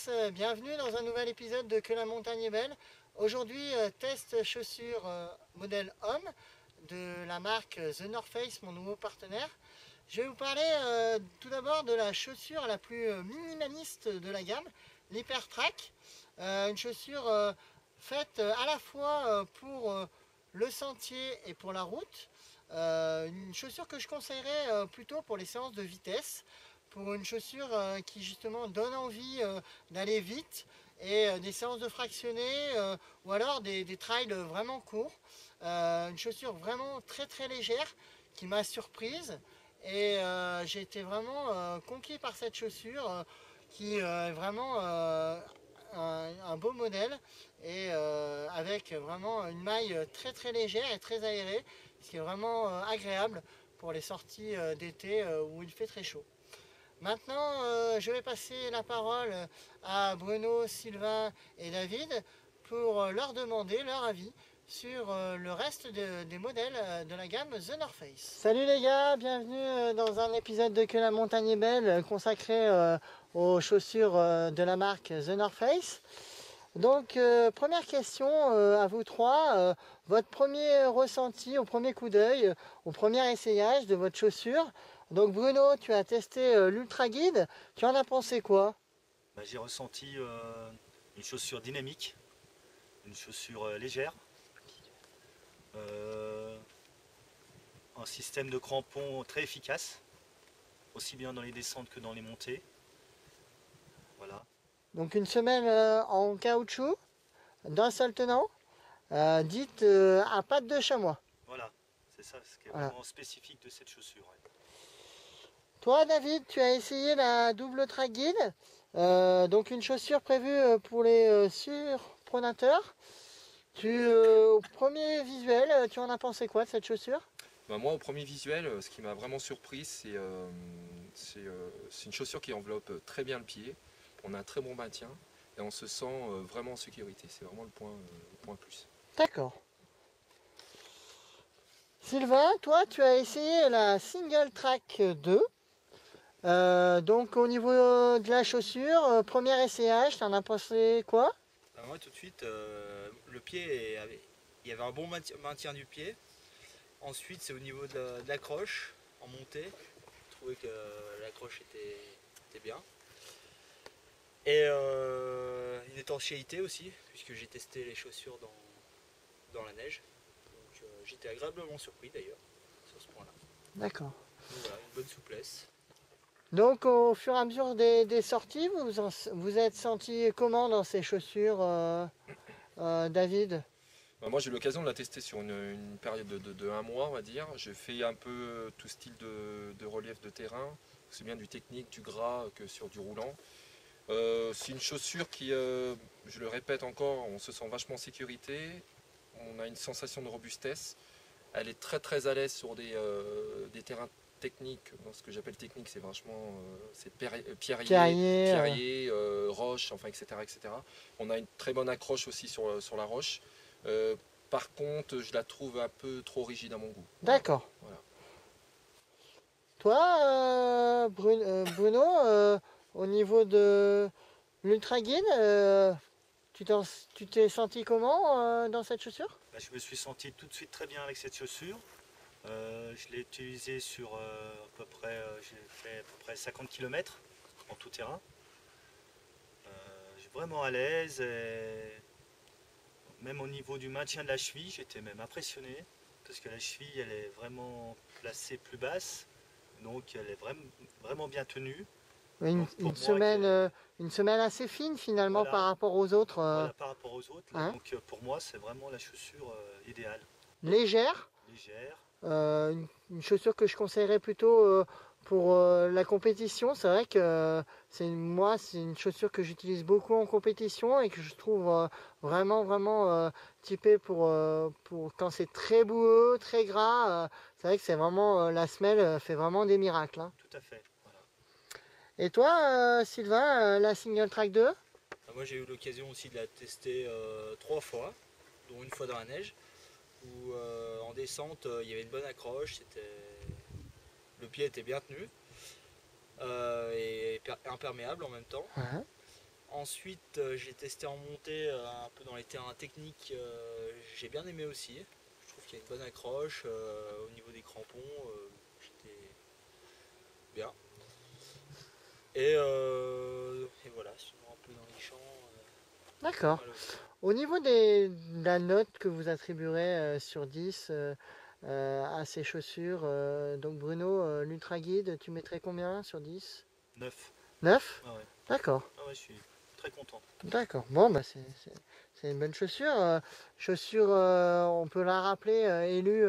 tous, bienvenue dans un nouvel épisode de Que la montagne est belle. Aujourd'hui, test chaussures modèle homme de la marque The North Face, mon nouveau partenaire. Je vais vous parler tout d'abord de la chaussure la plus minimaliste de la gamme, l'Hypertrack. Une chaussure faite à la fois pour le sentier et pour la route. Une chaussure que je conseillerais plutôt pour les séances de vitesse, pour une chaussure qui justement donne envie d'aller vite et des séances de fractionnés ou alors des trails vraiment courts. Une chaussure vraiment très légère qui m'a surprise et j'ai été vraiment conquis par cette chaussure qui est vraiment un beau modèle et avec vraiment une maille très légère et très aérée, ce qui est vraiment agréable pour les sorties d'été où il fait très chaud. Maintenant, je vais passer la parole à Bruno, Sylvain et David pour leur demander leur avis sur le reste des modèles de la gamme The North Face. Salut les gars, bienvenue dans un épisode de Que la montagne est belle consacré aux chaussures de la marque The North Face. Donc première question à vous trois, votre premier ressenti au premier coup d'œil, au premier essayage de votre chaussure. Donc Bruno, tu as testé l'Ultra Guide, tu en as pensé quoi? J'ai ressenti une chaussure dynamique, une chaussure légère, un système de crampons très efficace, aussi bien dans les descentes que dans les montées. Voilà. Donc une semelle en caoutchouc, d'un seul tenant, dite à pattes de chamois. Voilà, c'est ça ce qui est Voilà. vraiment spécifique de cette chaussure. Ouais. Toi David, tu as essayé la double track guide, donc une chaussure prévue pour les surprenateurs. Au premier visuel, tu en as pensé quoi de cette chaussure? Moi, au premier visuel, ce qui m'a vraiment surpris, c'est une chaussure qui enveloppe très bien le pied. On a un très bon maintien et on se sent vraiment en sécurité. C'est vraiment le point plus. D'accord. Sylvain, toi, tu as essayé la Single Track 2. Donc au niveau de la chaussure, premier essayage, t'en as pensé quoi? Moi tout de suite, le pied, il y avait un bon maintien du pied. Ensuite c'est au niveau de l'accroche en montée. Je trouvais que l'accroche était bien. Et une étanchéité aussi, puisque j'ai testé les chaussures dans la neige. Donc j'étais agréablement surpris d'ailleurs sur ce point-là. D'accord. Donc voilà, une bonne souplesse. Donc au fur et à mesure des sorties, vous êtes senti comment dans ces chaussures, David? Moi, j'ai eu l'occasion de la tester sur une période de 1 mois, on va dire. J'ai fait un peu tout style de relief de terrain, aussi bien du technique, du gras que sur du roulant. C'est une chaussure qui, je le répète encore, on se sent vachement en sécurité. On a une sensation de robustesse. Elle est très à l'aise sur des terrains techniques. Dans ce que j'appelle technique, c'est vachement pierrier, roche, enfin, etc. On a une très bonne accroche aussi sur la roche. Par contre, je la trouve un peu trop rigide à mon goût. D'accord. Voilà. Toi, Bruno, au niveau de l'Ultra Guide, tu t'es senti comment dans cette chaussure? Je me suis senti tout de suite très bien avec cette chaussure. Je l'ai utilisée sur j'ai fait à peu près 50 km en tout terrain. Je suis vraiment à l'aise. Même au niveau du maintien de la cheville, j'étais même impressionné parce que la cheville elle est vraiment placée plus basse, donc elle est vraiment bien tenue. Une semelle assez fine finalement, Voilà. par rapport aux autres. Voilà, par rapport aux autres. Hein. Donc pour moi c'est vraiment la chaussure idéale. Légère. Légère. Une chaussure que je conseillerais plutôt pour la compétition. C'est vrai que c'est une chaussure que j'utilise beaucoup en compétition et que je trouve vraiment typée pour quand c'est très boueux, très gras. C'est vrai que c'est vraiment la semelle fait vraiment des miracles. Hein. Tout à fait. Voilà. Et toi, Sylvain, la Single Track 2? Moi j'ai eu l'occasion aussi de la tester 3 fois, dont une fois dans la neige, où en descente il y avait une bonne accroche, le pied était bien tenu et imperméable en même temps. Ouais. Ensuite, j'ai testé en montée un peu dans les terrains techniques. J'ai bien aimé aussi. Je trouve qu'il y a une bonne accroche. Au niveau des crampons, j'étais bien. Et voilà, sinon un peu dans les champs. D'accord. Pas mal aussi. Au niveau de la note que vous attribuerez sur 10 à ces chaussures, donc Bruno, l'Ultra Guide, tu mettrais combien sur 10? 9. 9? Ah ouais. D'accord, Ah ouais, je suis très content. d'accord. Bon, bah c'est une bonne chaussure. Chaussure, on peut la rappeler, élue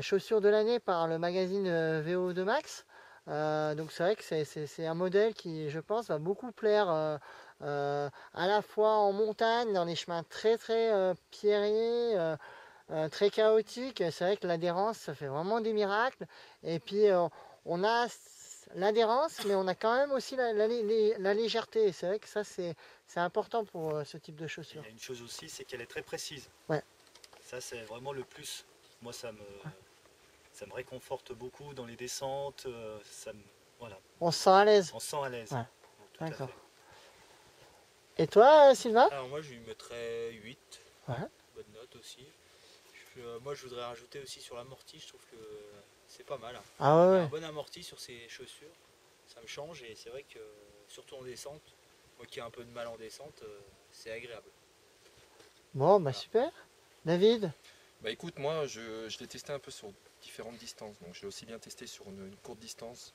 chaussure de l'année par le magazine VO2 Max. Donc c'est vrai que c'est un modèle qui, je pense, va beaucoup plaire à la fois en montagne, dans les chemins très pierrés, très chaotiques. C'est vrai que l'adhérence, ça fait vraiment des miracles. Et puis on a l'adhérence, mais on a quand même aussi la légèreté. C'est vrai que ça, c'est important pour ce type de Et chaussure. il y a une chose aussi, c'est qu'elle est très précise. Ouais. Ça, c'est vraiment le plus. Moi, ça me réconforte beaucoup dans les descentes. Voilà, On se sent à l'aise. on se sent à l'aise. Ouais. Tout à D'accord. fait. Et toi, Sylvain? Alors moi je lui mettrais 8. Ouais. Bonne note aussi. Moi je voudrais rajouter aussi sur l'amorti, je trouve que c'est pas mal. Ah ouais, Un ouais. bon amorti sur ces chaussures, ça me change et c'est vrai que surtout en descente, moi qui ai un peu de mal en descente, c'est agréable. Bon, bah super. David? Bah écoute, moi je l'ai testé un peu sur différentes distances. Donc je l'ai aussi bien testé sur une courte distance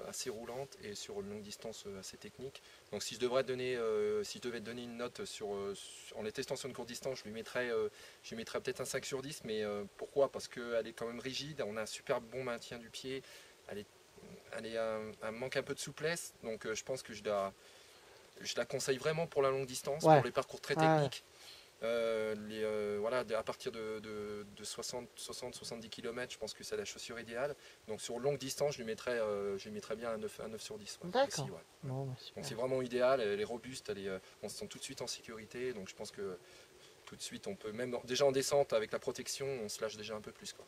assez roulante et sur une longue distance assez technique. Donc si je devais te donner une note en les testant sur une courte distance, je lui mettrais peut-être un 5 sur 10. Mais pourquoi? Parce qu'elle est quand même rigide, on a un super bon maintien du pied, elle manque un peu de souplesse. Donc je pense que je la conseille vraiment pour la longue distance, Ouais. pour les parcours très Ouais. techniques. Voilà, à partir de 60-70 km, je pense que c'est la chaussure idéale. Donc sur longue distance, je lui mettrais bien un 9 sur 10. Ouais, D'accord. aussi, ouais. Bon, bah super. Donc c'est vraiment idéal, elle est robuste, on se sent tout de suite en sécurité. Donc je pense que tout de suite, on peut, même déjà en descente, avec la protection, on se lâche déjà un peu plus, quoi.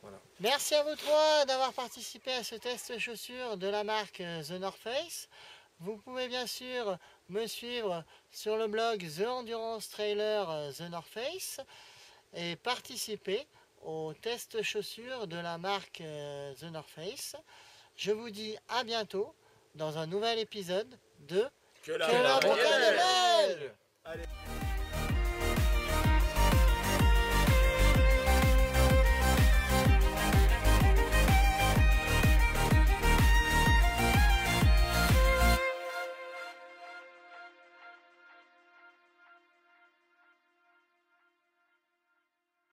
Voilà. Merci à vous trois d'avoir participé à ce test chaussures de la marque The North Face. Vous pouvez bien sûr me suivre sur le blog The Endurance Trailer The North Face et participer au test chaussures de la marque The North Face. Je vous dis à bientôt dans un nouvel épisode de Que la montagne est belle. Allez.